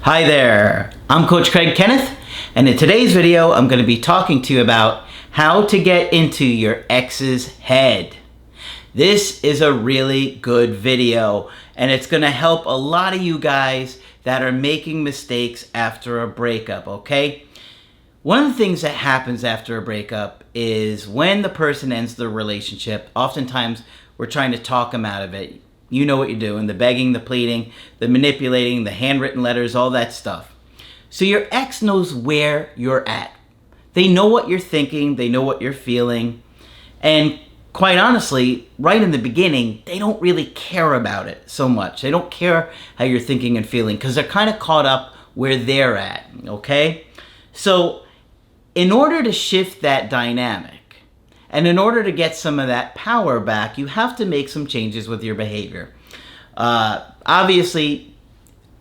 Hi there, I'm Coach Craig Kenneth, and in today's video I'm going to be talking to you about how to get into your ex's head. This is a really good video, and it's going to help a lot of you guys that are making mistakes after a breakup, okay? One of the things that happens after a breakup is when the person ends the relationship, oftentimes we're trying to talk them out of it. You know what you're doing, the begging, the pleading, the manipulating, the handwritten letters, all that stuff. So your ex knows where you're at. They know what you're thinking, they know what you're feeling, and quite honestly, right in the beginning, they don't really care about it so much. They don't care how you're thinking and feeling because they're kind of caught up where they're at, okay? So in order to shift that dynamic, and in order to get some of that power back, you have to make some changes with your behavior. Obviously,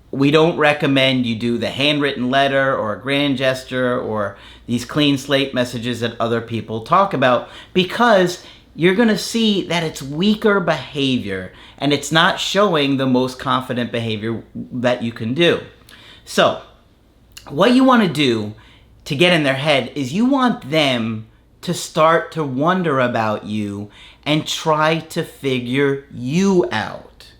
we don't recommend you do the handwritten letter or a grand gesture or these clean slate messages that other people talk about, because you're going to see that it's weaker behavior and it's not showing the most confident behavior that you can do. So what you want to do to get in their head is you want them to start to wonder about you and try to figure you out.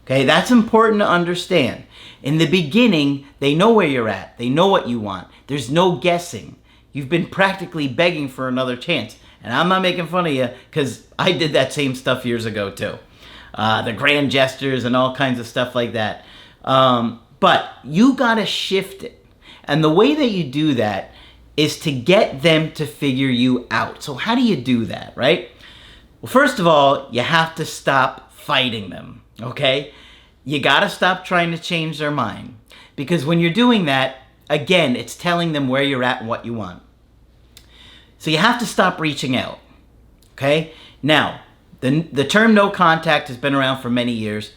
Okay, that's important to understand. In the beginning, they know where you're at. They know what you want. There's no guessing. You've been practically begging for another chance. And I'm not making fun of you because I did that same stuff years ago too. The grand gestures and all kinds of stuff like that. But you gotta shift it. And the way that you do that is to get them to figure you out. So how do you do that, right? Well, first of all, you have to stop fighting them, okay? You gotta stop trying to change their mind. Because when you're doing that, again, it's telling them where you're at and what you want. So you have to stop reaching out, okay? Now, the term no contact has been around for many years,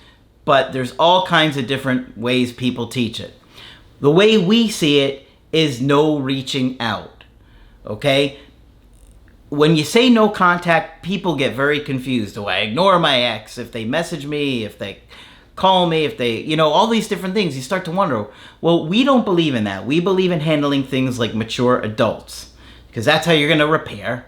but there's all kinds of different ways people teach it. The way we see it is no reaching out, okay? When you say no contact, people get very confused. Do I ignore my ex if they message me, if they call me, if they, all these different things? You start to wonder, well, we don't believe in that. We believe in handling things like mature adults, because that's how you're going to repair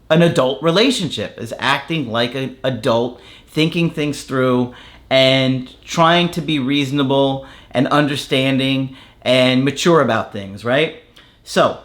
an adult relationship, is acting like an adult, thinking things through, and trying to be reasonable and understanding and mature about things, right? So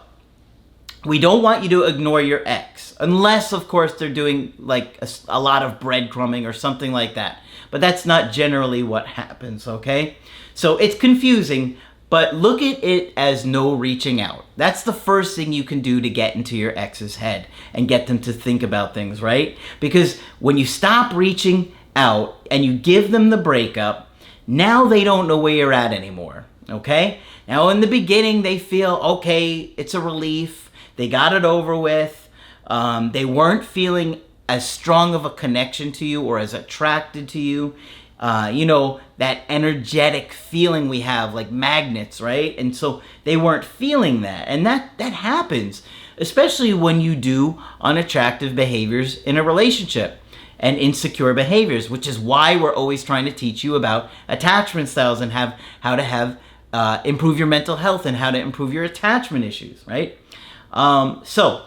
we don't want you to ignore your ex, unless, of course, they're doing like a lot of breadcrumbing or something like that. But that's not generally what happens, okay? So it's confusing, but look at it as no reaching out. That's the first thing you can do to get into your ex's head and get them to think about things, right? Because when you stop reaching out and you give them the breakup, now they don't know where you're at anymore, okay? Now in the beginning they feel, okay, it's a relief, they got it over with, they weren't feeling as strong of a connection to you or as attracted to you, that energetic feeling we have like magnets, right? And so they weren't feeling that, and that happens, especially when you do unattractive behaviors in a relationship and insecure behaviors, which is why we're always trying to teach you about attachment styles and how to improve your mental health and how to improve your attachment issues, right? So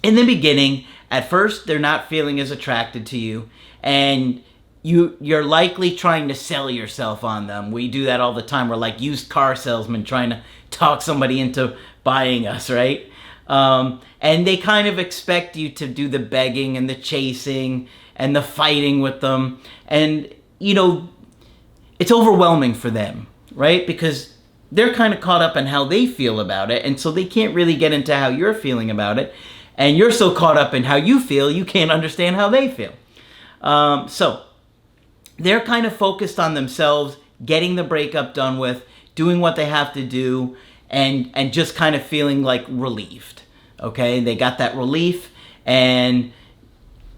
in the beginning, at first, they're not feeling as attracted to you, and you're likely trying to sell yourself on them. We do that all the time. We're like used car salesmen trying to talk somebody into buying us, right? And they kind of expect you to do the begging and the chasing and the fighting with them. And, it's overwhelming for them, right? Because they're kind of caught up in how they feel about it. And so they can't really get into how you're feeling about it. And you're so caught up in how you feel, you can't understand how they feel. So they're kind of focused on themselves, getting the breakup done with, doing what they have to do, and just kind of feeling like relieved, okay? They got that relief, and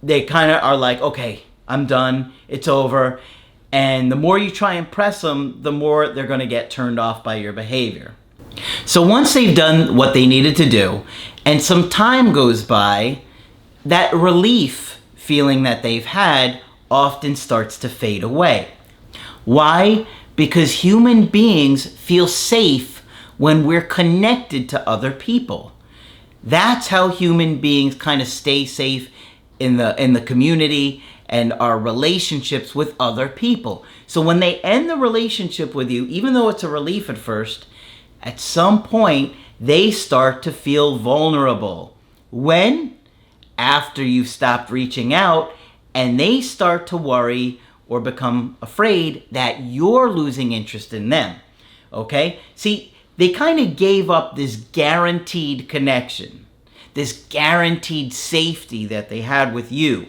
they kind of are like, okay, I'm done, it's over. And the more you try and press them, the more they're going to get turned off by your behavior. So once they've done what they needed to do, and some time goes by, that relief feeling that they've had often starts to fade away. Why? because human beings feel safe when we're connected to other people. That's how human beings kind of stay safe in the community and our relationships with other people. So when they end the relationship with you, even though it's a relief at first, at some point they start to feel vulnerable. When? After you've stopped reaching out, and they start to worry or become afraid that you're losing interest in them. Okay? See, they kind of gave up this guaranteed connection, this guaranteed safety that they had with you.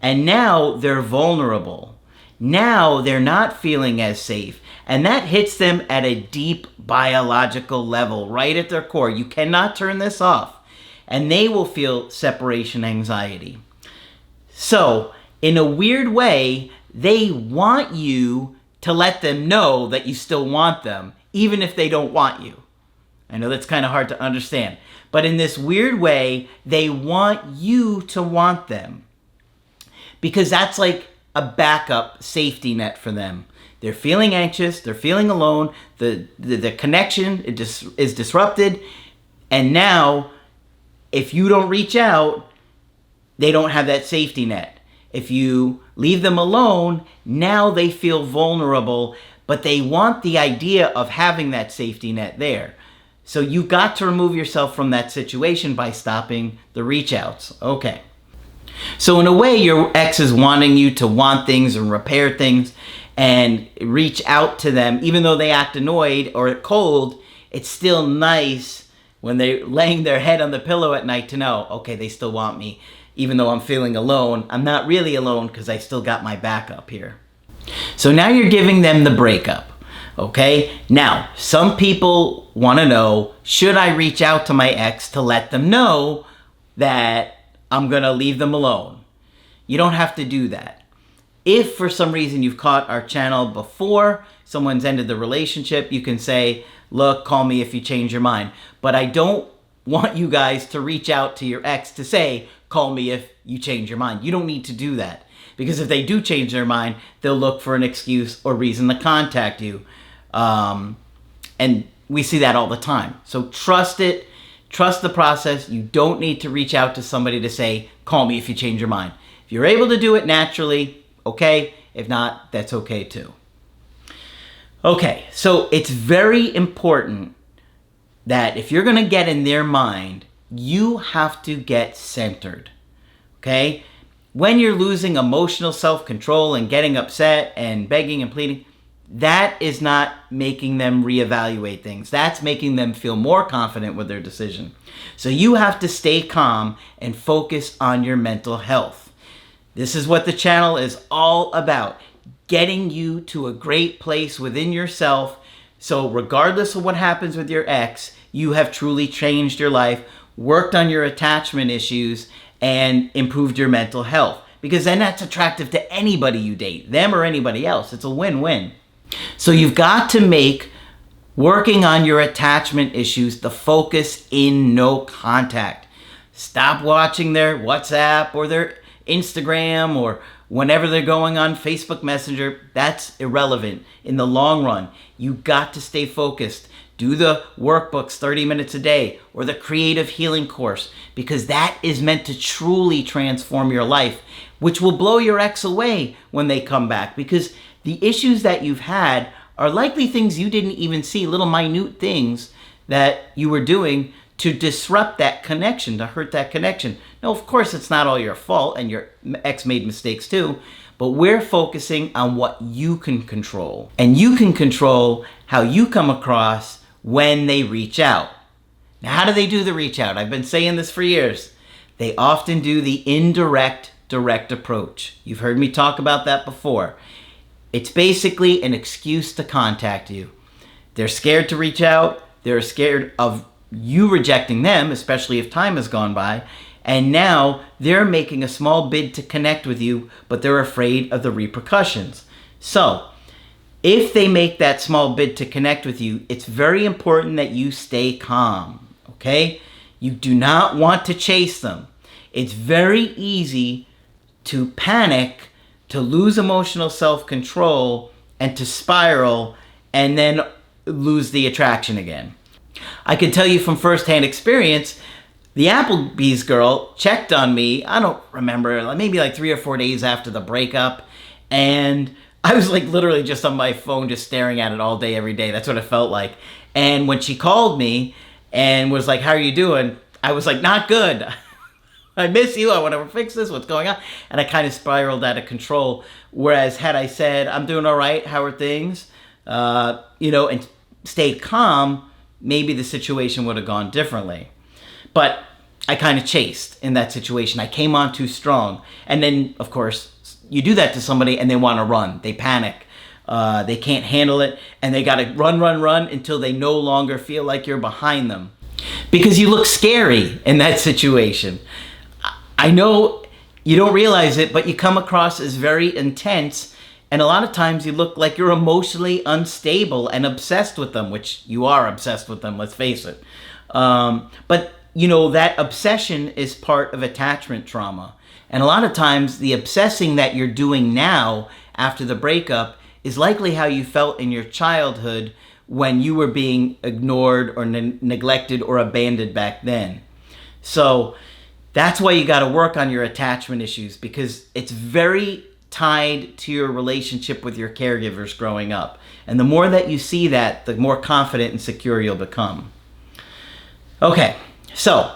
And now they're vulnerable. Now they're not feeling as safe. And that hits them at a deep biological level, right at their core. You cannot turn this off. And they will feel separation anxiety. So, in a weird way, they want you to let them know that you still want them, even if they don't want you. I know that's kind of hard to understand. But in this weird way, they want you to want them. Because that's like a backup safety net for them. They're feeling anxious, they're feeling alone, the connection is disrupted, and now, if you don't reach out, they don't have that safety net. If you leave them alone, now they feel vulnerable, but they want the idea of having that safety net there. So you've got to remove yourself from that situation by stopping the reach outs. Okay. So in a way, your ex is wanting you to want things and repair things and reach out to them. Even though they act annoyed or cold, it's still nice when they're laying their head on the pillow at night to know, okay, they still want me. Even though I'm feeling alone, I'm not really alone because I still got my backup here. So now you're giving them the breakup. Okay? Now, some people want to know, should I reach out to my ex to let them know that I'm going to leave them alone? You don't have to do that. If for some reason you've caught our channel before, someone's ended the relationship, you can say, look, call me if you change your mind. But I don't want you guys to reach out to your ex to say, call me if you change your mind. You don't need to do that. Because if they do change their mind, they'll look for an excuse or reason to contact you. And we see that all the time. So trust it. Trust the process. You don't need to reach out to somebody to say, call me if you change your mind. If you're able to do it naturally, okay. If not, that's okay too. Okay, so it's very important that if you're going to get in their mind, you have to get centered. Okay? When you're losing emotional self-control and getting upset and begging and pleading, that is not making them reevaluate things. That's making them feel more confident with their decision. So you have to stay calm and focus on your mental health. This is what the channel is all about. Getting you to a great place within yourself. So regardless of what happens with your ex, you have truly changed your life, worked on your attachment issues, and improved your mental health. Because then that's attractive to anybody you date, them or anybody else. It's a win-win. So you've got to make working on your attachment issues the focus in no contact. Stop watching their WhatsApp or their Instagram or whenever they're going on Facebook Messenger. That's irrelevant in the long run. You got to stay focused. Do the workbooks 30 minutes a day or the creative healing course, because that is meant to truly transform your life, which will blow your ex away when they come back, because the issues that you've had are likely things you didn't even see, little minute things that you were doing to disrupt that connection, to hurt that connection. Now, of course, it's not all your fault, and your ex made mistakes too, but we're focusing on what you can control. And you can control how you come across when they reach out. Now, how do they do the reach out? I've been saying this for years. They often do the indirect, direct approach. You've heard me talk about that before. It's basically an excuse to contact you. They're scared to reach out. They're scared of you rejecting them, especially if time has gone by. And now they're making a small bid to connect with you, but they're afraid of the repercussions. So, if they make that small bid to connect with you, it's very important that you stay calm, okay? You do not want to chase them. It's very easy to panic, to lose emotional self-control, and to spiral and then lose the attraction again. I can tell you from firsthand experience, the Applebee's girl checked on me, I don't remember, maybe like 3 or 4 days after the breakup, and I was like literally just on my phone just staring at it all day, every day. That's what it felt like. And when she called me and was like, how are you doing? I was like, not good. I miss you. I want to fix this. What's going on? And I kind of spiraled out of control. Whereas had I said, I'm doing all right, how are things? And stayed calm, maybe the situation would have gone differently. But I kind of chased in that situation. I came on too strong. And then, of course, you do that to somebody and they want to run. They panic. They can't handle it. And they got to run until they no longer feel like you're behind them. Because you look scary in that situation. I know you don't realize it, but you come across as very intense. And a lot of times you look like you're emotionally unstable and obsessed with them, which you are obsessed with them, let's face it. But that obsession is part of attachment trauma. And a lot of times the obsessing that you're doing now after the breakup is likely how you felt in your childhood when you were being ignored or neglected or abandoned back then. So that's why you got to work on your attachment issues, because it's very tied to your relationship with your caregivers growing up. And the more that you see that, the more confident and secure you'll become. Okay, so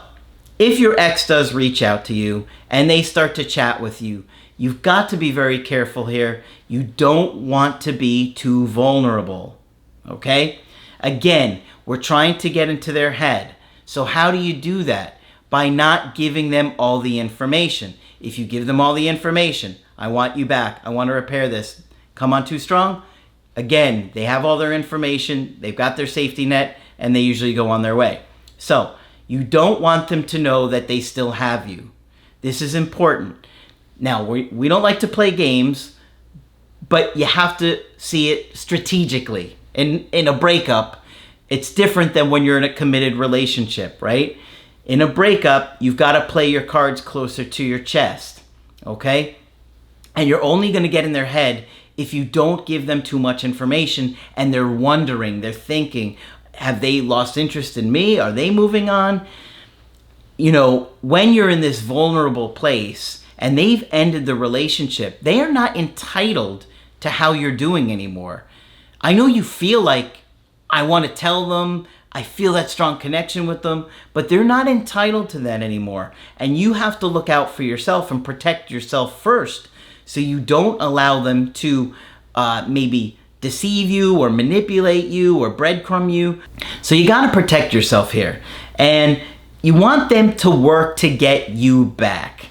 if your ex does reach out to you and they start to chat with you, you've got to be very careful here. You don't want to be too vulnerable, okay? Again, we're trying to get into their head. So how do you do that? By not giving them all the information. If you give them all the information, I want you back, I want to repair this, come on too strong, again, they have all their information, they've got their safety net, and they usually go on their way. So you don't want them to know that they still have you. This is important. Now, we don't like to play games, but you have to see it strategically. In a breakup, it's different than when you're in a committed relationship, right? In a breakup, you've got to play your cards closer to your chest, okay? And you're only going to get in their head if you don't give them too much information and they're wondering, they're thinking, have they lost interest in me? Are they moving on? When you're in this vulnerable place and they've ended the relationship, they are not entitled to how you're doing anymore. I know you feel like, I want to tell them, I feel that strong connection with them, but they're not entitled to that anymore. And you have to look out for yourself and protect yourself first, so you don't allow them to maybe deceive you or manipulate you or breadcrumb you. So you got to protect yourself here. And you want them to work to get you back.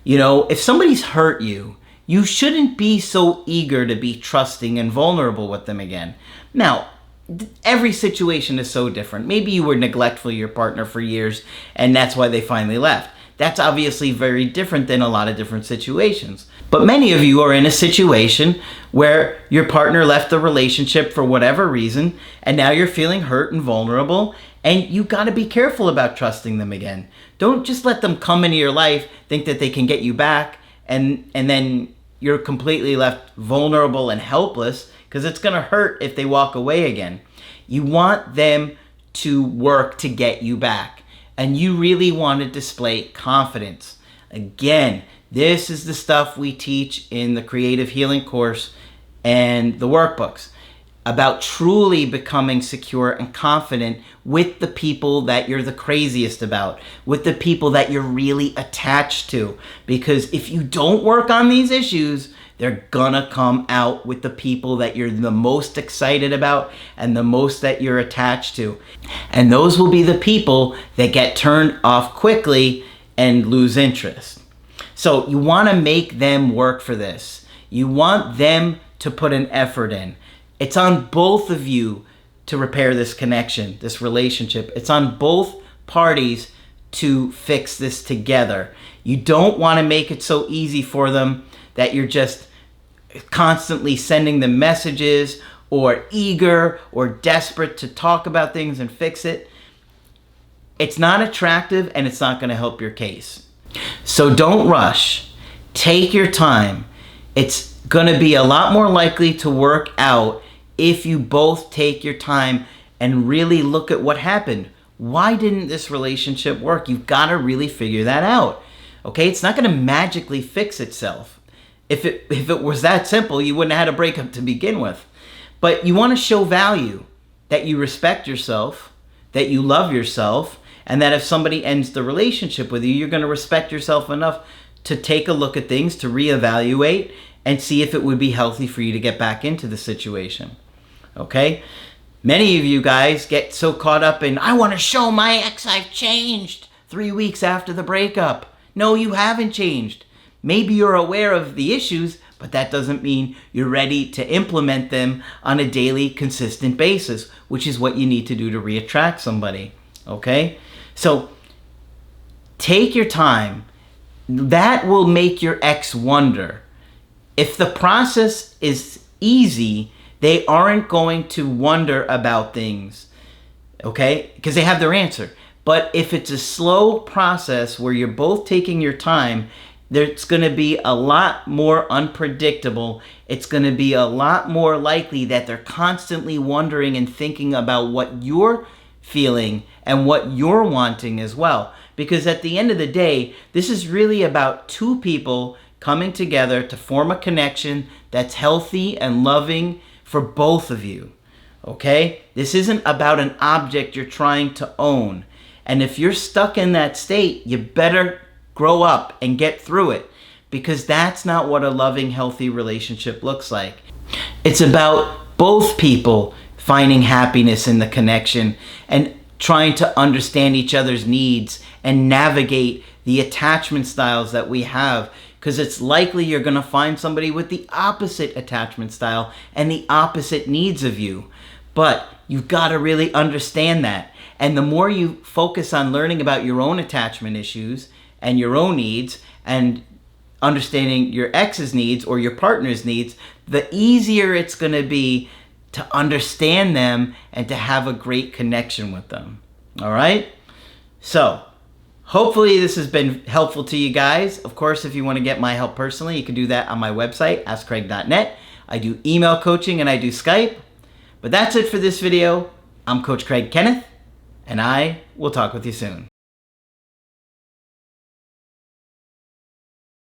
If somebody's hurt you, you shouldn't be so eager to be trusting and vulnerable with them again. Now, every situation is so different. Maybe you were neglectful of your partner for years and that's why they finally left. That's obviously very different than a lot of different situations. But many of you are in a situation where your partner left the relationship for whatever reason and now you're feeling hurt and vulnerable, and you got to be careful about trusting them again. Don't just let them come into your life, think that they can get you back, and then you're completely left vulnerable and helpless, because it's going to hurt if they walk away again. You want them to work to get you back. And you really want to display confidence. Again, this is the stuff we teach in the Creative Healing course and the workbooks, about truly becoming secure and confident with the people that you're the craziest about, with the people that you're really attached to. Because if you don't work on these issues, they're gonna come out with the people that you're the most excited about and the most that you're attached to. And those will be the people that get turned off quickly and lose interest. So you wanna make them work for this. You want them to put an effort in. It's on both of you to repair this connection, this relationship. It's on both parties to fix this together. You don't wanna make it so easy for them that you're just constantly sending them messages or eager or desperate to talk about things and fix it. It's not attractive and it's not going to help your case. So don't rush. Take your time. It's going to be a lot more likely to work out if you both take your time and really look at what happened. Why didn't this relationship work? You've got to really figure that out. Okay, it's not going to magically fix itself. If it was that simple, you wouldn't have had a breakup to begin with. But you want to show value, that you respect yourself, that you love yourself, and that if somebody ends the relationship with you, you're going to respect yourself enough to take a look at things, to reevaluate, and see if it would be healthy for you to get back into the situation. Okay? Many of you guys get so caught up in, I want to show my ex I've changed 3 weeks after the breakup. No, you haven't changed. Maybe you're aware of the issues, but that doesn't mean you're ready to implement them on a daily, consistent basis, which is what you need to do to reattract somebody. Okay? So take your time. That will make your ex wonder. If the process is easy, they aren't going to wonder about things, okay? Because they have their answer. But if it's a slow process where you're both taking your time, it's going to be a lot more unpredictable. It's going to be a lot more likely that they're constantly wondering and thinking about what you're feeling and what you're wanting as well. Because at the end of the day, this is really about two people coming together to form a connection that's healthy and loving for both of you. Okay? This isn't about an object you're trying to own. And if you're stuck in that state, you better grow up and get through it, because that's not what a loving, healthy relationship looks like. It's about both people finding happiness in the connection and trying to understand each other's needs and navigate the attachment styles that we have, because it's likely you're going to find somebody with the opposite attachment style and the opposite needs of you. But you've got to really understand that. And the more you focus on learning about your own attachment issues and your own needs and understanding your ex's needs or your partner's needs, the easier it's going to be to understand them and to have a great connection with them. All right? So, hopefully this has been helpful to you guys. Of course, if you want to get my help personally, you can do that on my website, askcraig.net. I do email coaching and I do Skype. But that's it for this video. I'm Coach Craig Kenneth, and I will talk with you soon.